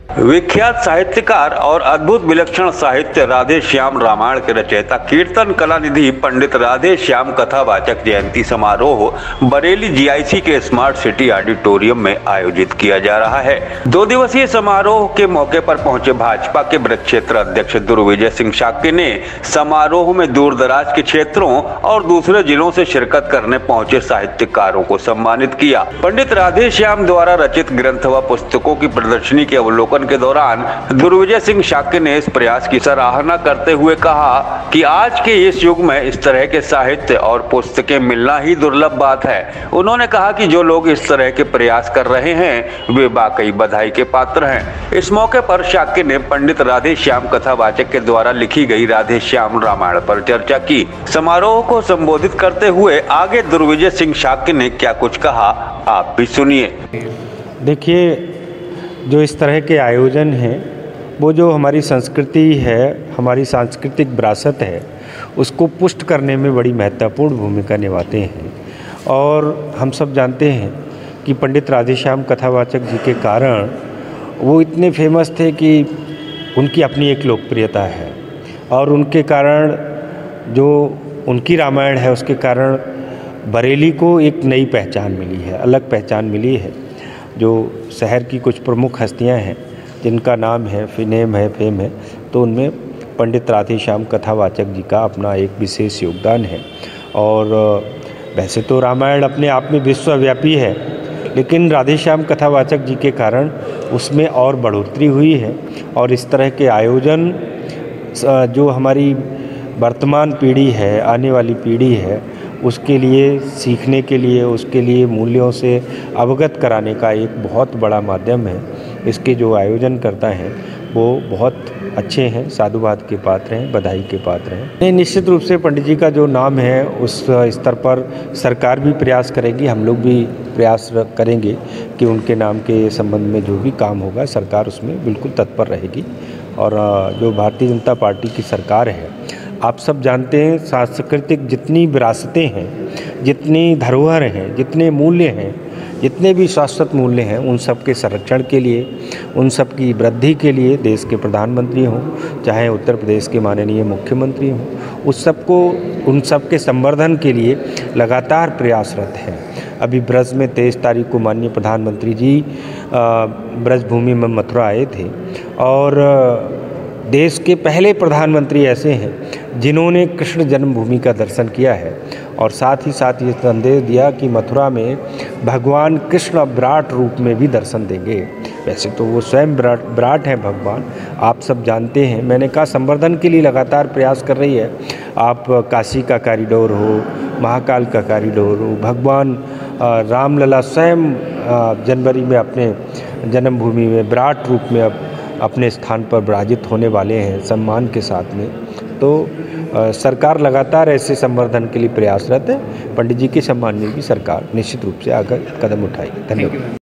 विख्यात साहित्यकार और अद्भुत विलक्षण साहित्य राधे श्याम रामायण के रचयिता कीर्तन कलानिधि पंडित राधे श्याम कथावाचक जयंती समारोह बरेली जीआईसी के स्मार्ट सिटी ऑडिटोरियम में आयोजित किया जा रहा है। 2 दिवसीय समारोह के मौके पर पहुंचे भाजपा के ब्रज क्षेत्र अध्यक्ष दुर्विजय सिंह शाक्य ने समारोह में दूर दराज के क्षेत्रों और दूसरे जिलों से शिरकत करने पहुंचे साहित्यकारों को सम्मानित किया। पंडित राधे श्याम द्वारा रचित ग्रंथ व पुस्तकों की प्रदर्शनी के अवलोकन के दौरान दुर्विजय सिंह शाक्य ने इस प्रयास की सराहना करते हुए कहा कि आज के इस युग में इस तरह के साहित्य और पुस्तकें मिलना ही दुर्लभ बात है। उन्होंने कहा कि जो लोग इस तरह के प्रयास कर रहे हैं वे वाकई बधाई के पात्र हैं। इस मौके पर शाक्य ने पंडित राधे श्याम कथावाचक के द्वारा लिखी गई राधे श्याम रामायण पर चर्चा की। समारोह को संबोधित करते हुए आगे दुर्विजय सिंह शाक्य ने क्या कुछ कहा, आप भी सुनिए। देखिए, जो इस तरह के आयोजन हैं वो जो हमारी संस्कृति है, हमारी सांस्कृतिक विरासत है, उसको पुष्ट करने में बड़ी महत्वपूर्ण भूमिका निभाते हैं। और हम सब जानते हैं कि पंडित राधे श्याम कथावाचक जी के कारण वो इतने फेमस थे कि उनकी अपनी एक लोकप्रियता है और उनके कारण जो उनकी रामायण है उसके कारण बरेली को एक नई पहचान मिली है, अलग पहचान मिली है। जो शहर की कुछ प्रमुख हस्तियां हैं जिनका नाम है, नेम है, फेम है, तो उनमें पंडित राधे श्याम कथावाचक जी का अपना एक विशेष योगदान है। और वैसे तो रामायण अपने आप में विश्वव्यापी है, लेकिन राधे श्याम कथावाचक जी के कारण उसमें और बढ़ोतरी हुई है। और इस तरह के आयोजन जो हमारी वर्तमान पीढ़ी है, आने वाली पीढ़ी है, उसके लिए सीखने के लिए, उसके लिए मूल्यों से अवगत कराने का एक बहुत बड़ा माध्यम है। इसके जो आयोजन करता है वो बहुत अच्छे हैं, साधुवाद के पात्र हैं, बधाई के पात्र हैं। निश्चित रूप से पंडित जी का जो नाम है उस स्तर पर सरकार भी प्रयास करेगी, हम लोग भी प्रयास करेंगे कि उनके नाम के संबंध में जो भी काम होगा सरकार उसमें बिल्कुल तत्पर रहेगी। और जो भारतीय जनता पार्टी की सरकार है, आप सब जानते हैं, सांस्कृतिक जितनी विरासतें हैं, जितनी धरोहर हैं, जितने मूल्य हैं, जितने भी शाश्वत मूल्य हैं, उन सब के संरक्षण के लिए, उन सब की वृद्धि के लिए देश के प्रधानमंत्री हों, चाहे उत्तर प्रदेश के माननीय मुख्यमंत्री हों, उन सब के संवर्धन के लिए लगातार प्रयासरत हैं। अभी ब्रज में 23 तारीख को माननीय प्रधानमंत्री जी ब्रज भूमि में मथुरा आए थे और देश के पहले प्रधानमंत्री ऐसे हैं जिन्होंने कृष्ण जन्मभूमि का दर्शन किया है और साथ ही साथ ये संदेश दिया कि मथुरा में भगवान कृष्ण विराट रूप में भी दर्शन देंगे। वैसे तो वो स्वयं विराट हैं भगवान, आप सब जानते हैं। मैंने कहा संवर्धन के लिए लगातार प्रयास कर रही है। आप काशी का कॉरिडोर हो, महाकाल का कॉरिडोर हो, भगवान रामलला स्वयं जनवरी में अपने जन्मभूमि में विराट रूप में अपने स्थान पर विराजित होने वाले हैं सम्मान के साथ में। तो सरकार लगातार ऐसे संवर्धन के लिए प्रयासरत है। पंडित जी के सम्मान में भी सरकार निश्चित रूप से आगे कदम उठाएगी। धन्यवाद।